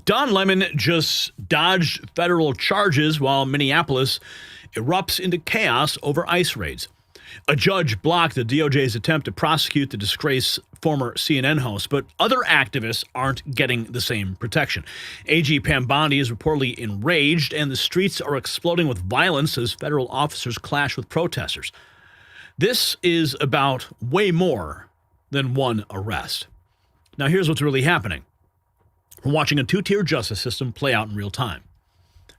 Don Lemon just dodged federal charges while Minneapolis erupts into chaos over ICE raids. A judge blocked the DOJ's attempt to prosecute the disgraced former CNN host, but other activists aren't getting the same protection. AG Pam Bondi is reportedly enraged, and the streets are exploding with violence as federal officers clash with protesters. This is about way more than one arrest. Now, here's what's really happening. We're watching a two-tier justice system play out in real time.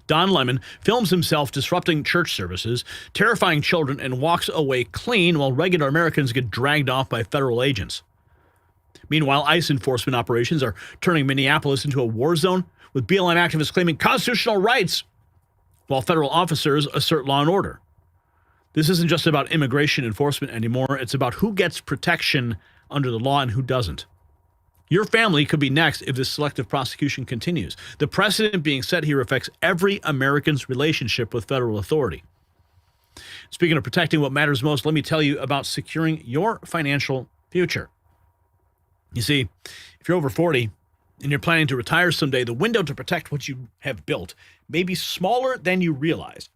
Don Lemon films himself disrupting church services, terrifying children, and walks away clean while regular Americans get dragged off by federal agents. Meanwhile, ICE enforcement operations are turning Minneapolis into a war zone, with BLM activists claiming constitutional rights, while federal officers assert law and order. This isn't just about immigration enforcement anymore. It's about who gets protection under the law and who doesn't. Your family could be next if this selective prosecution continues. The precedent being set here affects every American's relationship with federal authority. Speaking of protecting what matters most, let me tell you about securing your financial future. You see, if you're over 40 and you're planning to retire someday, the window to protect what you have built may be smaller than you realize.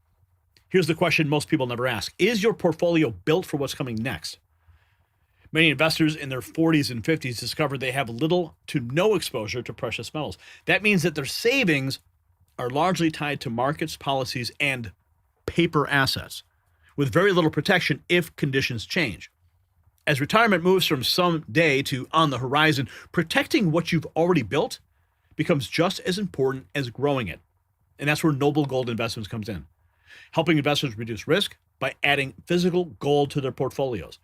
Here's the question most people never ask. Is your portfolio built for what's coming next? Many investors in their 40s and 50s discover they have little to no exposure to precious metals. That means that their savings are largely tied to markets, policies, and paper assets, with very little protection if conditions change. As retirement moves from someday to on the horizon, protecting what you've already built becomes just as important as growing it. And that's where Noble Gold Investments comes in, helping investors reduce risk by adding physical gold to their portfolios.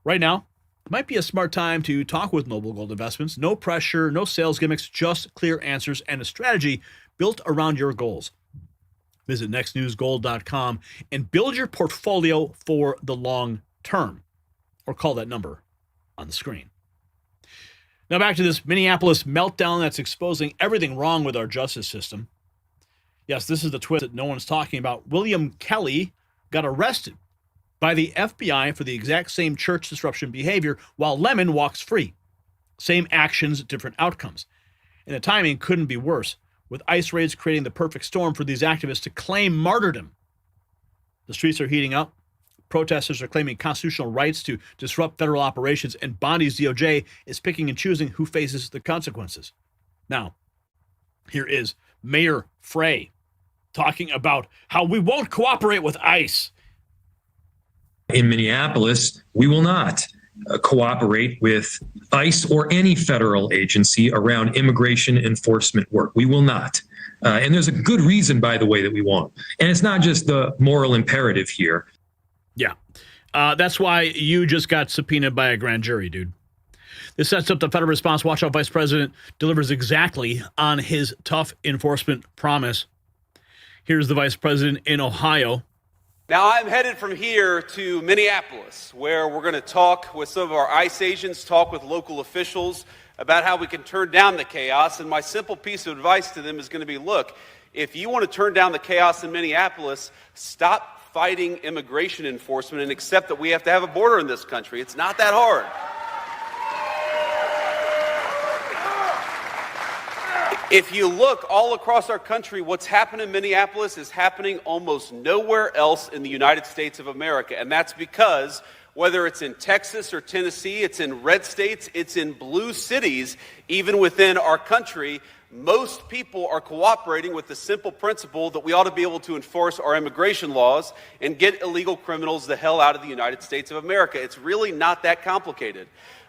Right now, it might be a smart time to talk with Noble Gold Investments. No pressure, no sales gimmicks, just clear answers and a strategy built around your goals. Visit nextnewsgold.com and build your portfolio for the long term, or call that number on the screen. Now back to this Minneapolis meltdown that's exposing everything wrong with our justice system. Yes, this is the twist that no one's talking about. William Kelly got arrested by the FBI for the exact same church disruption behavior, while Lemon walks free. Same actions, different outcomes. And the timing couldn't be worse, with ICE raids creating the perfect storm for these activists to claim martyrdom. The streets are heating up. Protesters are claiming constitutional rights to disrupt federal operations, and Bondi's DOJ is picking and choosing who faces the consequences. Now, here is Mayor Frey talking about how we won't cooperate with ICE. In Minneapolis, we will not cooperate with ICE or any federal agency around immigration enforcement work. We will not. And there's a good reason, by the way, that we won't. And it's not just the moral imperative here. Yeah, that's why you just got subpoenaed by a grand jury, dude. This sets up the federal response. Watch out, Vice President delivers exactly on his tough enforcement promise. Here's the Vice President in Ohio. Now, I'm headed from here to Minneapolis, where we're going to talk with some of our ICE agents, talk with local officials about how we can turn down the chaos. And my simple piece of advice to them is going to be, look, if you want to turn down the chaos in Minneapolis, stop fighting immigration enforcement and accept that we have to have a border in this country. It's not that hard. If you look all across our country, what's happened in Minneapolis is happening almost nowhere else in the United States of America. And that's because whether it's in Texas or Tennessee, it's in red states, it's in blue cities, even within our country, most people are cooperating with the simple principle that we ought to be able to enforce our immigration laws and get illegal criminals the hell out of the United States of America. It's really not that complicated.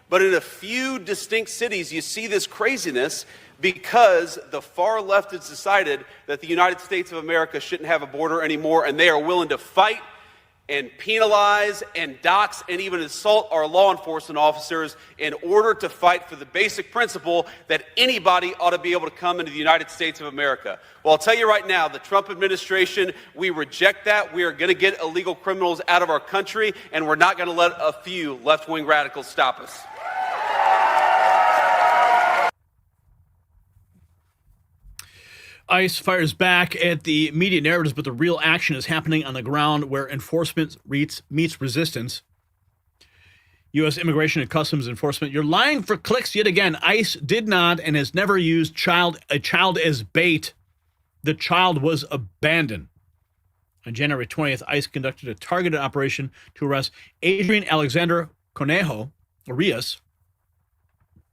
But in a few distinct cities, you see this craziness because the far left has decided that the United States of America shouldn't have a border anymore, and they are willing to fight and penalize and dox and even assault our law enforcement officers in order to fight for the basic principle that anybody ought to be able to come into the United States of America. Well, I'll tell you right now, the Trump administration, we reject that. We are going to get illegal criminals out of our country, and we're not going to let a few left-wing radicals stop us. ICE fires back at the media narratives, but the real action is happening on the ground where enforcement meets resistance. U.S. Immigration and Customs Enforcement, you're lying for clicks yet again. ICE did not and has never used a child as bait. The child was abandoned. On January 20th, ICE conducted a targeted operation to arrest Adrian Alexander Conejo Arias,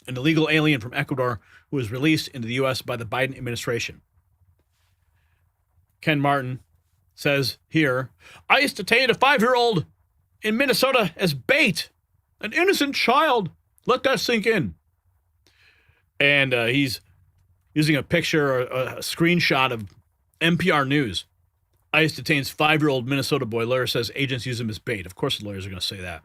an illegal alien from Ecuador who was released into the U.S. by the Biden administration. Ken Martin says here, ICE detained a 5-year-old in Minnesota as bait. An innocent child. Let that sink in. And he's using a picture or a screenshot of NPR News. ICE detains 5-year-old Minnesota boy. Lawyer says agents use him as bait. Of course the lawyers are going to say that.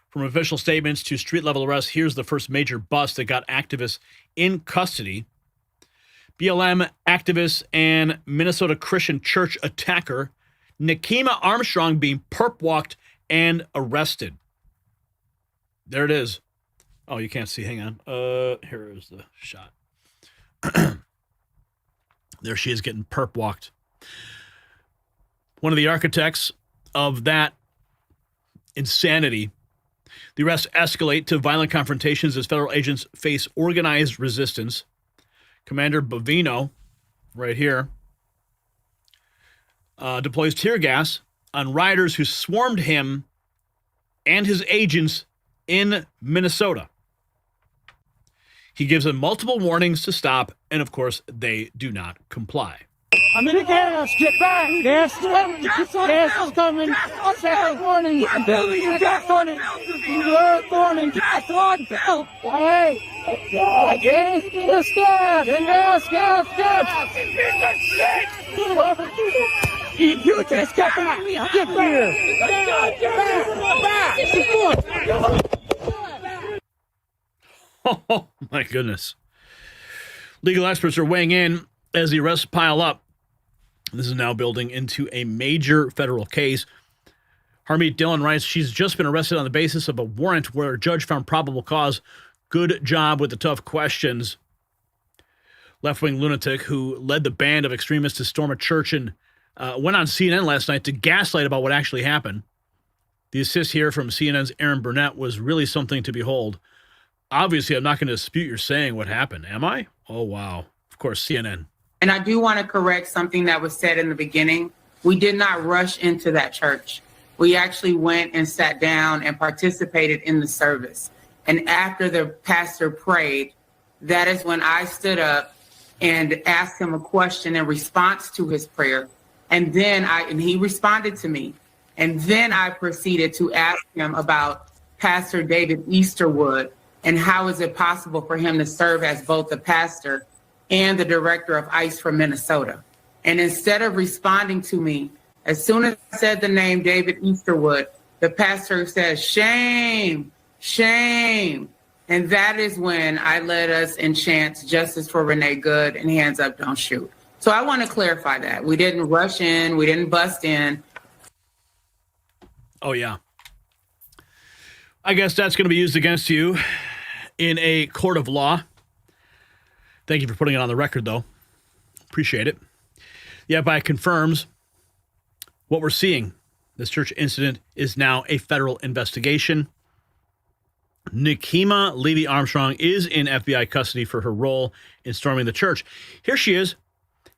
From official statements to street-level arrests, here's the first major bust that got activists in custody. BLM activist and Minnesota Christian Church attacker Nekima Armstrong being perp-walked and arrested. There it is. Oh, you can't see. Hang on. Here is the shot. There she is getting perp-walked. One of the architects of that insanity. The arrests escalate to violent confrontations as federal agents face organized resistance. Commander Bovino, right here, deploys tear gas on rioters who swarmed him and his agents in Minnesota. He gives them multiple warnings to stop, and of course, they do not comply. I'm in the gas. Get back. Gas is coming. Gas is coming. Gas warning. Gas warning. Warning. Gas on. Hey. Gas. Gas. Gas. You just get back. Get back. Get back. Oh, my goodness. Legal experts are weighing in as the arrests pile up. This is now building into a major federal case. Harmeet Dillon writes, she's just been arrested on the basis of a warrant where a judge found probable cause. Good job with the tough questions. Left-wing lunatic who led the band of extremists to storm a church and went on CNN last night to gaslight about what actually happened. The assist here from CNN's Erin Burnett was really something to behold. Obviously, I'm not going to dispute your saying what happened, am I? Oh, wow. Of course, CNN. And I do want to correct something that was said in the beginning. We did not rush into that church. We actually went and sat down and participated in the service. And after the pastor prayed, that is when I stood up and asked him a question in response to his prayer. And then he responded to me. And then I proceeded to ask him about Pastor David Easterwood and how is it possible for him to serve as both the pastor and the director of ICE for Minnesota. And instead of responding to me, as soon as I said the name David Easterwood, the pastor said, shame, shame. And that is when I led us in chants, justice for Renee Good and hands up, don't shoot. So I want to clarify that. We didn't rush in. We didn't bust in. Oh, yeah. I guess that's going to be used against you in a court of law. Thank you for putting it on the record, though. Appreciate it. The FBI confirms what we're seeing. This church incident is now a federal investigation. Nekima Levy Armstrong is in FBI custody for her role in storming the church. Here she is,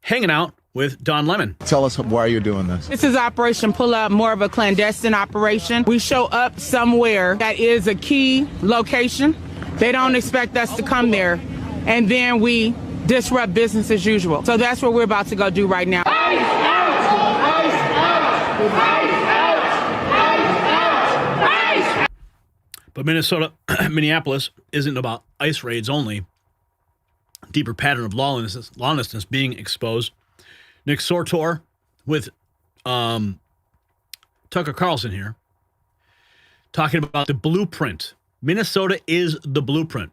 hanging out with Don Lemon. Tell us why you're doing this. This is Operation Pull Up, more of a clandestine operation. We show up somewhere that is a key location. They don't expect us to come there, and then we disrupt business as usual. So that's what we're about to go do right now. But Minneapolis isn't about ICE raids only. Deeper pattern of lawlessness being exposed. Nick Sortor with Tucker Carlson here, talking about the blueprint. Minnesota is the blueprint.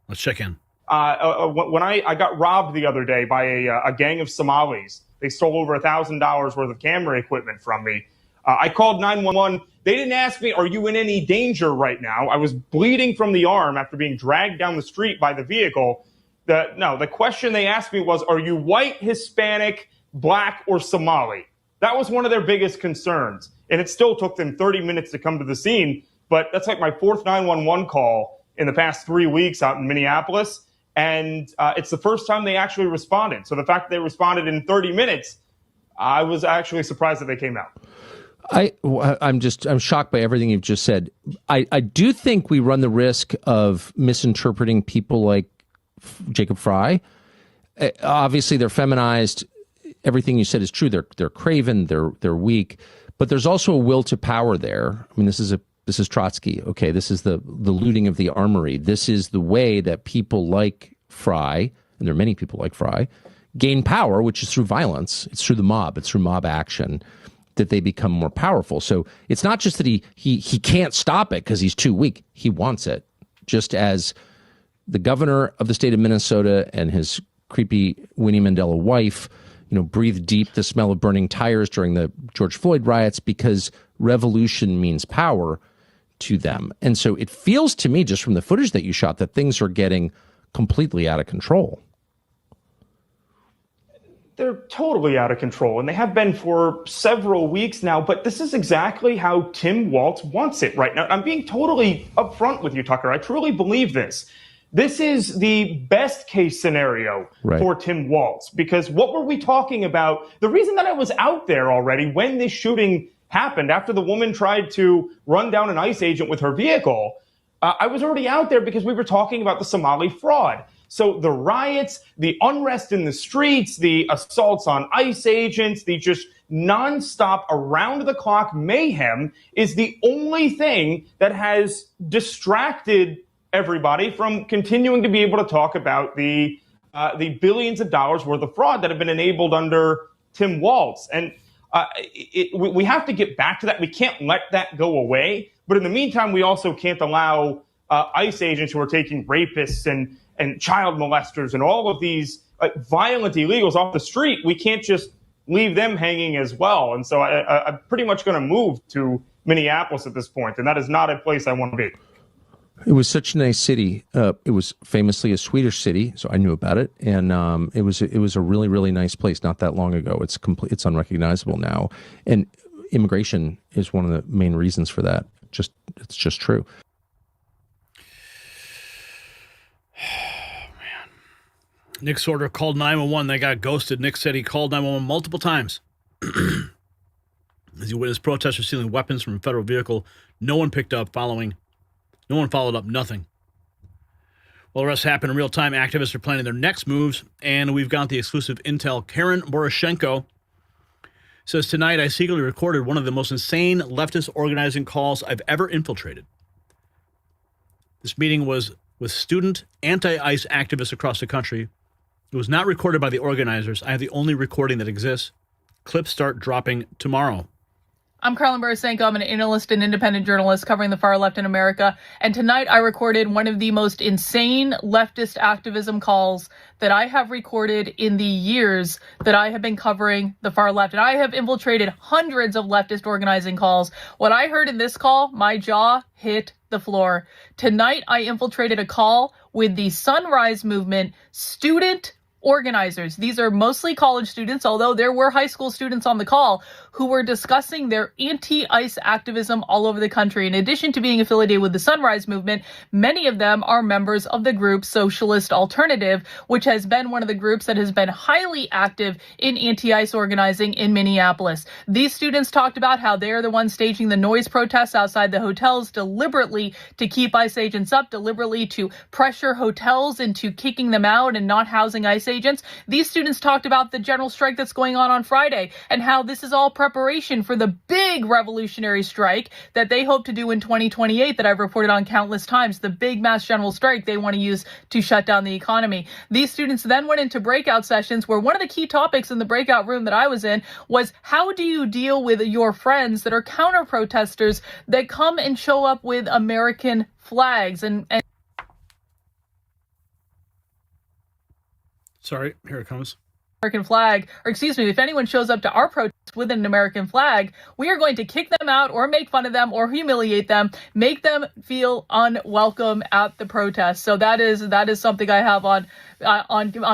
Let's check in. When I got robbed the other day by a gang of Somalis, they stole over $1,000 worth of camera equipment from me. I called 911. They didn't ask me, are you in any danger right now? I was bleeding from the arm after being dragged down the street by the vehicle. The question they asked me was, are you white, Hispanic, black, or Somali? That was one of their biggest concerns. and it still took them 30 minutes to come to the scene. But that's like my fourth 911 call in the past 3 weeks out in Minneapolis. And it's the first time they actually responded. So the fact that they responded in 30 minutes, I was actually surprised that they came out. I'm shocked by everything you've just said. I do think we run the risk of misinterpreting people like Jacob Frey. Obviously, they're feminized. Everything you said is true. They're craven. They're weak. But there's also a will to power there. I mean, this is Trotsky. Okay, this is the looting of the armory. This is the way that people like Frey, and there are many people like Frey, gain power, which is through violence. It's through the mob. It's through mob action that they become more powerful. So it's not just that he can't stop it because he's too weak. He wants it. Just as the governor of the state of Minnesota and his creepy Winnie Mandela wife, breathed deep the smell of burning tires during the George Floyd riots because revolution means power to them. And so it feels to me, just from the footage that you shot, that things are getting completely out of control. They're totally out of control, and they have been for several weeks now, but this is exactly how Tim Walz wants it right now. I'm being totally upfront with you, Tucker. I truly believe this. This is the best case scenario for Tim Walz, because what were we talking about? The reason that I was out there already when this shooting happened, after the woman tried to run down an ICE agent with her vehicle, I was already out there because we were talking about the Somali fraud. So the riots, the unrest in the streets, the assaults on ICE agents, the just nonstop around-the-clock mayhem is the only thing that has distracted everybody from continuing to be able to talk about the billions of dollars worth of fraud that have been enabled under Tim Walz. And we have to get back to that. We can't let that go away. But in the meantime, we also can't allow ICE agents who are taking rapists and child molesters and all of these violent illegals off the street. We can't just leave them hanging as well. And so I'm pretty much going to move to Minneapolis at this point, and that is not a place I want to be. It was such a nice city. It was famously a Swedish city, so I knew about it, and it was a really, really nice place not that long ago. It's unrecognizable now, and immigration is one of the main reasons for that. It's just true. Man. Nick Sorter called 911. They got ghosted. Nick said he called 911 multiple times. As he witnessed protesters stealing weapons from a federal vehicle, no one picked up No one followed up, nothing. Well, the rest happened in real time. Activists are planning their next moves, and we've got the exclusive intel. Karen Boroshenko says, tonight I secretly recorded one of the most insane leftist organizing calls I've ever infiltrated. This meeting was with student anti-ICE activists across the country. It was not recorded by the organizers. I have the only recording that exists. Clips start dropping tomorrow. I'm Carlin Borisenko. I'm an analyst and independent journalist covering the far left in America. And tonight I recorded one of the most insane leftist activism calls that I have recorded in the years that I have been covering the far left. And I have infiltrated hundreds of leftist organizing calls. What I heard in this call, my jaw hit the floor. Tonight I infiltrated a call with the Sunrise Movement student organizers. These are mostly college students, although there were high school students on the call who were discussing their anti-ICE activism all over the country. In addition to being affiliated with the Sunrise Movement, many of them are members of the group Socialist Alternative, which has been one of the groups that has been highly active in anti-ICE organizing in Minneapolis. These students talked about how they're the ones staging the noise protests outside the hotels deliberately to keep ICE agents up, deliberately to pressure hotels into kicking them out and not housing ICE agents. These students talked about the general strike that's going on Friday and how this is all preparation for the big revolutionary strike that they hope to do in 2028 that I've reported on countless times, the big mass general strike they want to use to shut down the economy. These students then went into breakout sessions where one of the key topics in the breakout room that I was in was, how do you deal with your friends that are counter protesters that come and show up with American flags and Sorry, here it comes. American flag, or excuse me, if anyone shows up to our protest protest with an American flag, we are going to kick them out or make fun of them or humiliate them, make them feel unwelcome at the protest. So that is something I have on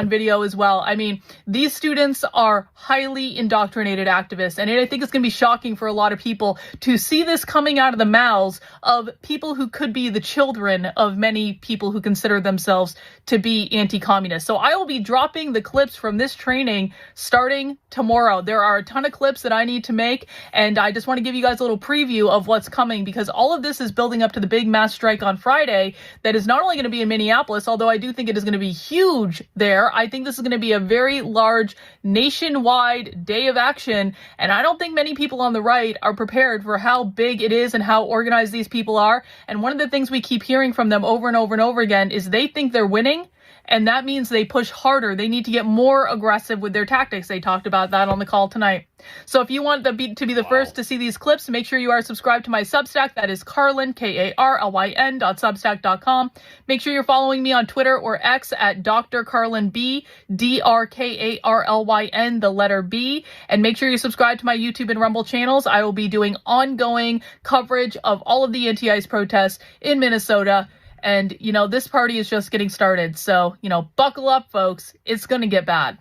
video as well. I mean, these students are highly indoctrinated activists, and I think it's going to be shocking for a lot of people to see this coming out of the mouths of people who could be the children of many people who consider themselves to be anti-communist. So I will be dropping the clips from this training starting tomorrow. There are a ton of clips that I need to make, and I just want to give you guys a little preview of what's coming, because all of this is building up to the big mass strike on Friday that is not only going to be in Minneapolis, although I do think it is going to be huge there. I think this is going to be a very large nationwide day of action, and I don't think many people on the right are prepared for how big it is and how organized these people are. And one of the things we keep hearing from them over and over and over again is they think they're winning, and that means they push harder. They need to get more aggressive with their tactics. They talked about that on the call tonight. So if you want to be the first to see these clips, make sure you are subscribed to my Substack. That is Carlin, KARLYN.substack.com. Make sure you're following me on Twitter or X at Dr. Carlin B, DRKARLYN, the letter B. And make sure you subscribe to my YouTube and Rumble channels. I will be doing ongoing coverage of all of the anti-ICE protests in Minnesota. And, you know, this party is just getting started. So, you know, buckle up, folks. It's going to get bad.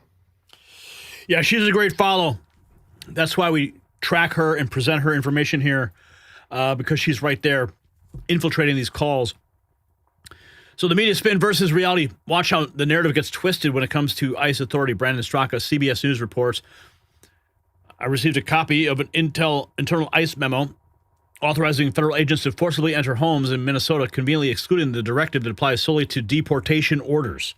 Yeah, she's a great follow. That's why we track her and present her information here, because she's right there infiltrating these calls. So the media spin versus reality. Watch how the narrative gets twisted when it comes to ICE authority. Brandon Straka, CBS News reports. I received a copy of an internal ICE memo authorizing federal agents to forcibly enter homes in Minnesota, conveniently excluding the directive that applies solely to deportation orders.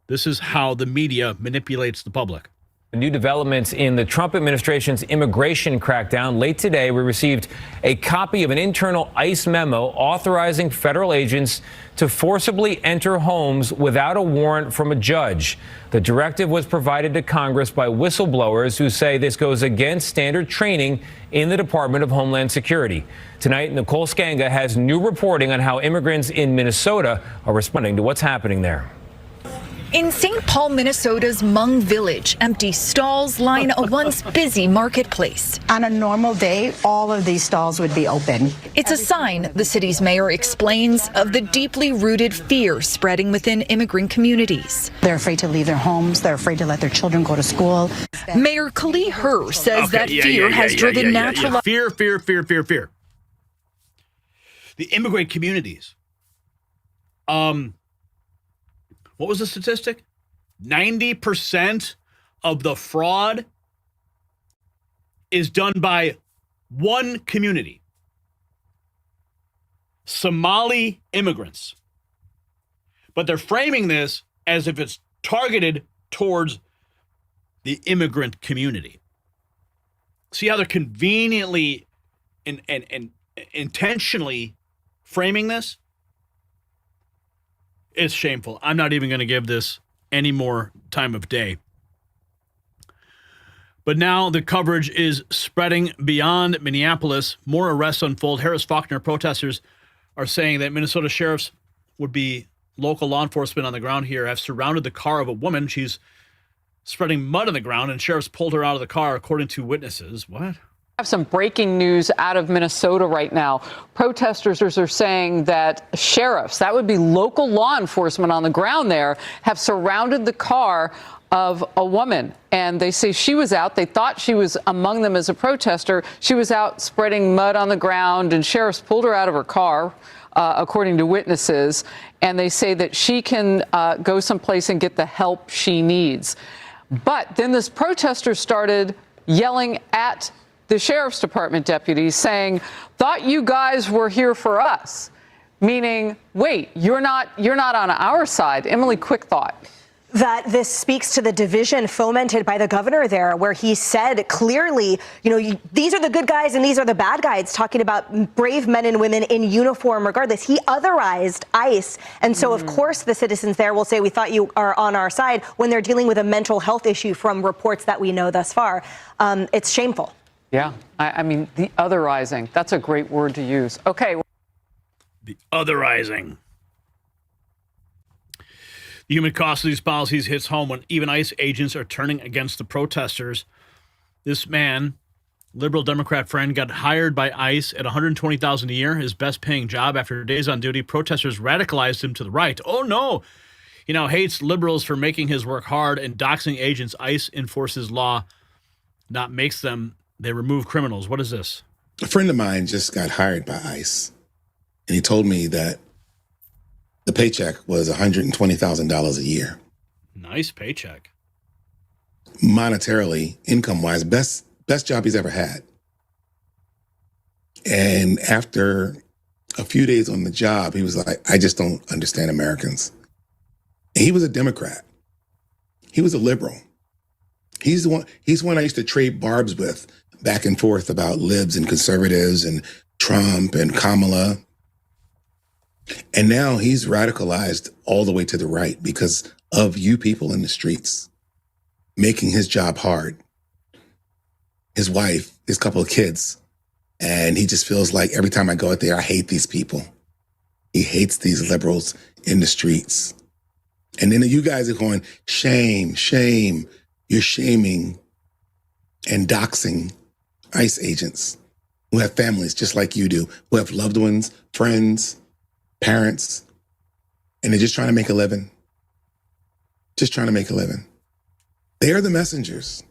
This is how the media manipulates the public. New developments in the Trump administration's immigration crackdown. Late today, we received a copy of an internal ICE memo authorizing federal agents to forcibly enter homes without a warrant from a judge. The directive was provided to Congress by whistleblowers who say this goes against standard training in the Department of Homeland Security. Tonight, Nicole Skanga has new reporting on how immigrants in Minnesota are responding to what's happening there. In St. Paul, Minnesota's Hmong Village, empty stalls line a once busy marketplace. On a normal day, all of these stalls would be open. It's a sign, the city's mayor explains, of the deeply rooted fear spreading within immigrant communities. They're afraid to leave their homes. They're afraid to let their children go to school. Mayor Kali Her says that fear has driven natural... Fear. The immigrant communities. What was the statistic? 90% of the fraud is done by one community. Somali immigrants. But they're framing this as if it's targeted towards the immigrant community. See how they're conveniently and intentionally framing this? It's shameful. I'm not even going to give this any more time of day. But now the coverage is spreading beyond Minneapolis. More arrests unfold. Harris-Faulkner protesters are saying that Minnesota sheriffs would be local law enforcement on the ground here have surrounded the car of a woman. She's spreading mud on the ground, and sheriffs pulled her out of the car, according to witnesses. What? Have some breaking news out of Minnesota right now. Protesters are saying that sheriffs, that would be local law enforcement on the ground there, have surrounded the car of a woman. And they say she was out. They thought she was among them as a protester. She was out spreading mud on the ground, and sheriffs pulled her out of her car, according to witnesses. And they say that she can go someplace and get the help she needs. But then this protester started yelling at the sheriff's department deputies, saying, "Thought you guys were here for us," meaning, wait, you're not on our side. Emily, quick thought. That this speaks to the division fomented by the governor there, where he said clearly, these are the good guys and these are the bad guys, talking about brave men and women in uniform regardless. He otherized ICE. And so, of course, the citizens there will say, we thought you are on our side, when they're dealing with a mental health issue from reports that we know thus far. It's shameful. Yeah, I mean, the otherizing, that's a great word to use. Okay. The otherizing. The human cost of these policies hits home when even ICE agents are turning against the protesters. This man liberal Democrat friend got hired by ICE at $120,000 a year, his best paying job. After days on duty, protesters radicalized him to the right. Oh no! He now hates liberals for making his work hard and doxing agents. ICE enforces law, not makes them. They remove criminals. What is this? A friend of mine just got hired by ICE, and he told me that the paycheck was $120,000 a year. Nice paycheck. Monetarily, income-wise, best job he's ever had. And after a few days on the job, he was like, I just don't understand Americans. And he was a Democrat. He was a liberal. He's one I used to trade barbs with back and forth about libs and conservatives and Trump and Kamala. And now he's radicalized all the way to the right because of you people in the streets, making his job hard. His wife, his couple of kids. And he just feels like every time I go out there, I hate these people. He hates these liberals in the streets. And then you guys are going, shame, shame. You're shaming and doxing ICE agents who have families just like you do, who have loved ones, friends, parents, and they're just trying to make a living. Just trying to make a living. They are the messengers.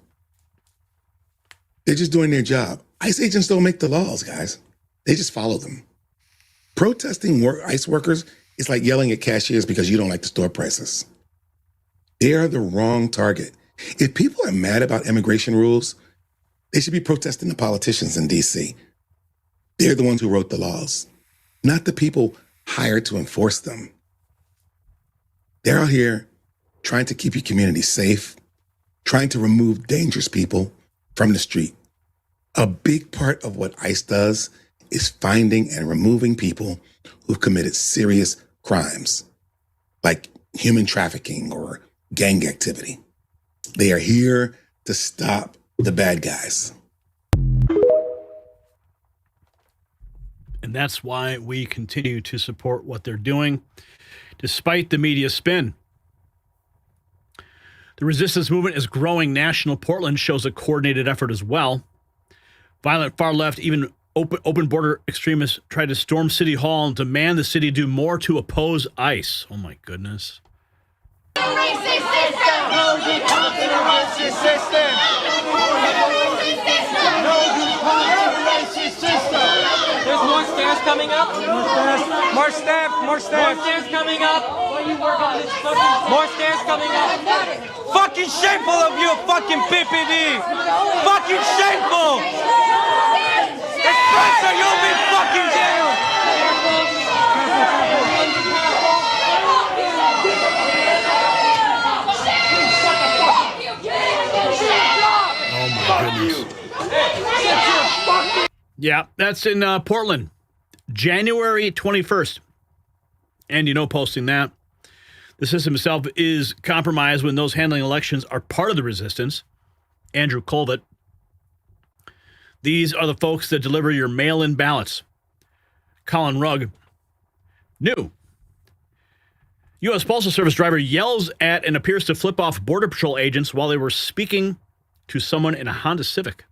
They're just doing their job. ICE agents don't make the laws, guys. They just follow them. Protesting ICE workers is like yelling at cashiers because you don't like the store prices. They are the wrong target. If people are mad about immigration rules, they should be protesting the politicians in D.C. They're the ones who wrote the laws, not the people hired to enforce them. They're out here trying to keep your community safe, trying to remove dangerous people from the street. A big part of what ICE does is finding and removing people who've committed serious crimes, like human trafficking or gang activity. They are here to stop the bad guys. And that's why we continue to support what they're doing, despite the media spin. The resistance movement is growing. National Portland shows a coordinated effort as well. Violent far left, even open border extremists try to storm City Hall and demand the city do more to oppose ICE. Oh my goodness. Racist system! No departure to racist system! No departure to racist system! There's more stairs coming up. More staff. More stairs coming up. More stairs coming up. Fucking shameful of you, fucking PPD. Fucking shameful. Espresso, you'll be fucking jailed. Oh my goodness. Yeah, that's in Portland, January 21st. And posting that. The system itself is compromised when those handling elections are part of the resistance. Andrew Colvett. These are the folks that deliver your mail-in ballots. Colin Rugg. New. U.S. Postal Service driver yells at and appears to flip off Border Patrol agents while they were speaking to someone in a Honda Civic.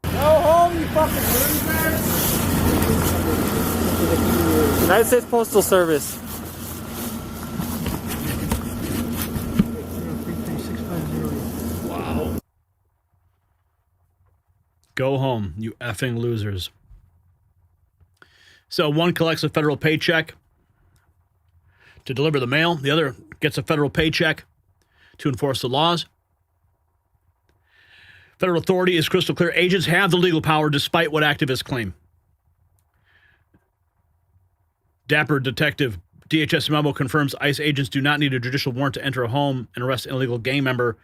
Go home, you fucking losers! United States Postal Service. Wow. Go home, you effing losers. So one collects a federal paycheck to deliver the mail. The other gets a federal paycheck to enforce the laws. Federal authority is crystal clear. Agents have the legal power despite what activists claim. Dapper Detective DHS memo confirms ICE agents do not need a judicial warrant to enter a home and arrest an illegal gang member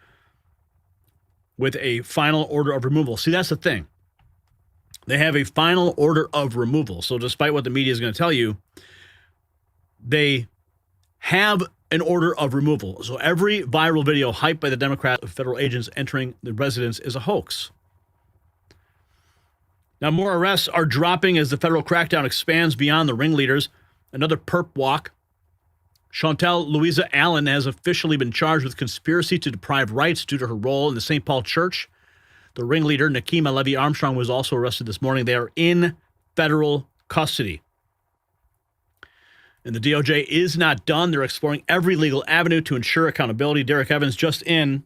with a final order of removal. See, that's the thing. They have a final order of removal. So despite what the media is going to tell you, they have an order of removal. So every viral video hyped by the Democrat of federal agents entering the residence is a hoax. Now, more arrests are dropping as the federal crackdown expands beyond the ringleaders. Another perp walk. Chantel Louisa Allen has officially been charged with conspiracy to deprive rights due to her role in the St. Paul Church. The ringleader, Nekima Levy Armstrong, was also arrested this morning. They are in federal custody. And the DOJ is not done. They're exploring every legal avenue to ensure accountability. Derek Evans just in.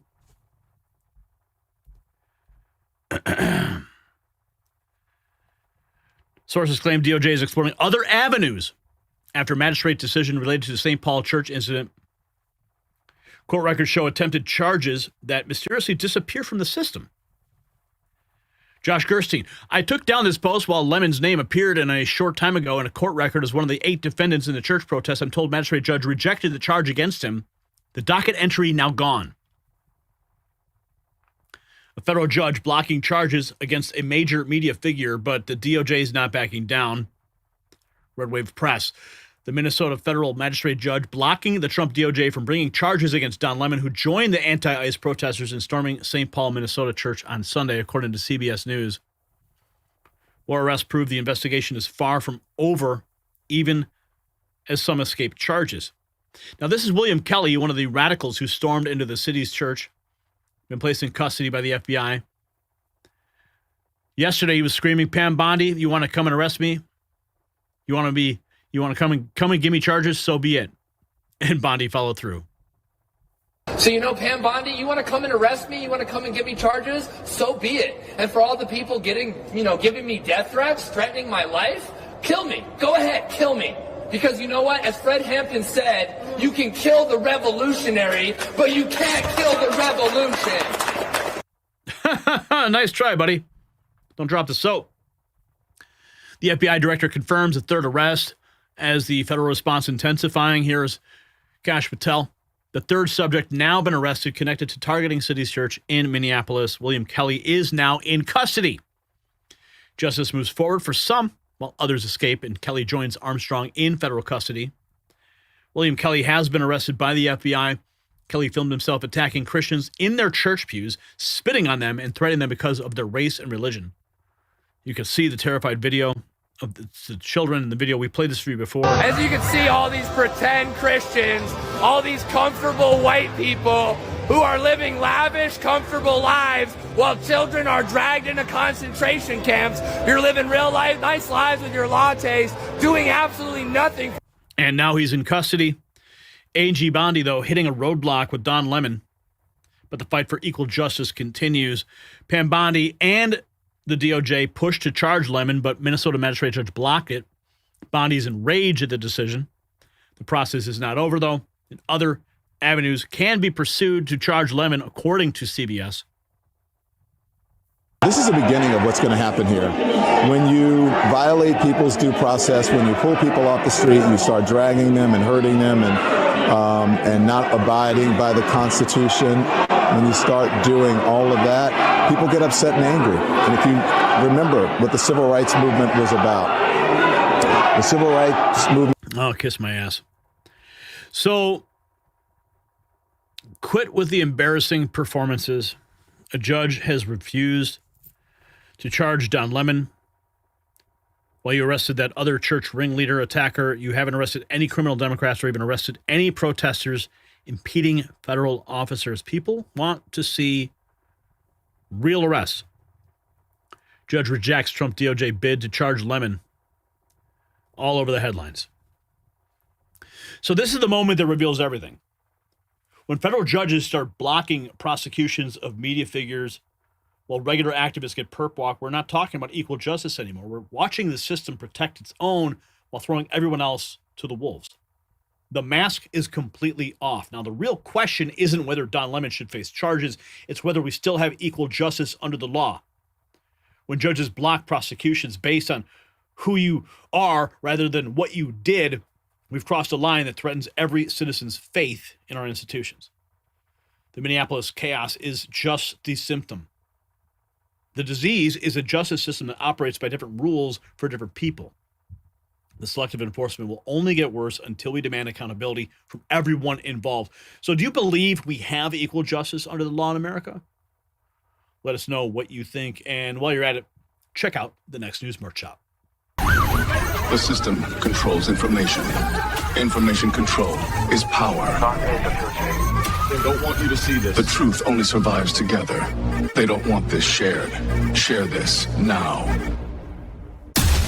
Sources claim DOJ is exploring other avenues after magistrate decision related to the St. Paul church incident. Court records show attempted charges that mysteriously disappear from the system. Josh Gerstein, I took down this post while Lemon's name appeared in a short time ago in a court record as one of the 8 defendants in the church protest. I'm told magistrate judge rejected the charge against him. The docket entry now gone. A federal judge blocking charges against a major media figure, but the DOJ is not backing down. Red Wave Press. The Minnesota federal magistrate judge blocking the Trump DOJ from bringing charges against Don Lemon, who joined the anti-ICE protesters in storming St. Paul, Minnesota church on Sunday, according to CBS News. More arrests prove the investigation is far from over, even as some escape charges. Now, this is William Kelly, one of the radicals who stormed into the city's church, been placed in custody by the FBI. Yesterday, he was screaming, Pam Bondi, you want to come and arrest me? You want to come and give me charges? So be it. And Bondi followed through. So, Pam Bondi, you want to come and arrest me? You want to come and give me charges? So be it. And for all the people giving me death threats, threatening my life, kill me. Go ahead, kill me. Because you know what? As Fred Hampton said, you can kill the revolutionary, but you can't kill the revolution. Nice try, buddy. Don't drop the soap. The FBI director confirms a third arrest as the federal response intensifying. Here's Kash Patel. The third subject now been arrested connected to targeting City's Church in Minneapolis. William Kelly is now in custody. Justice moves forward for some, while others escape, and Kelly joins Armstrong in federal custody. William Kelly has been arrested by the FBI. Kelly filmed himself attacking Christians in their church pews, spitting on them and threatening them because of their race and religion. You can see the terrified video of the children in the video. We played this for you before. As you can see, all these pretend Christians, all these comfortable white people who are living lavish, comfortable lives while children are dragged into concentration camps. You're living real life, nice lives with your lattes, doing absolutely nothing. And now he's in custody. A.G. Bondi, though, hitting a roadblock with Don Lemon. But the fight for equal justice continues. Pam Bondi and the DOJ pushed to charge Lemon, but Minnesota magistrate judge blocked it. Bondi's enraged at the decision. The process is not over, though, and other avenues can be pursued to charge Lemon, according to CBS. This is the beginning of what's going to happen here. When you violate people's due process, when you pull people off the street, you start dragging them and hurting them and not abiding by the Constitution. When you start doing all of that, people get upset and angry. And if you remember what the civil rights movement was about, the civil rights movement. Oh, kiss my ass. So, quit with the embarrassing performances. A judge has refused to charge Don Lemon. While you arrested that other church ringleader attacker, you haven't arrested any criminal Democrats or even arrested any protesters impeding federal officers. People want to see real arrests. Judge rejects Trump DOJ bid to charge Lemon. All over the headlines. So this is the moment that reveals everything. When federal judges start blocking prosecutions of media figures while regular activists get perp walk, we're not talking about equal justice anymore. We're watching the system protect its own while throwing everyone else to the wolves. The mask is completely off. Now, the real question isn't whether Don Lemon should face charges. It's whether we still have equal justice under the law. When judges block prosecutions based on who you are rather than what you did, we've crossed a line that threatens every citizen's faith in our institutions. The Minneapolis chaos is just the symptom. The disease is a justice system that operates by different rules for different people. The selective enforcement will only get worse until we demand accountability from everyone involved. So do you believe we have equal justice under the law in America? Let us know what you think. And while you're at it, check out the Next News merch shop. The system controls information. Information control is power. They don't want you to see this. The truth only survives together. They don't want this shared. Share this now.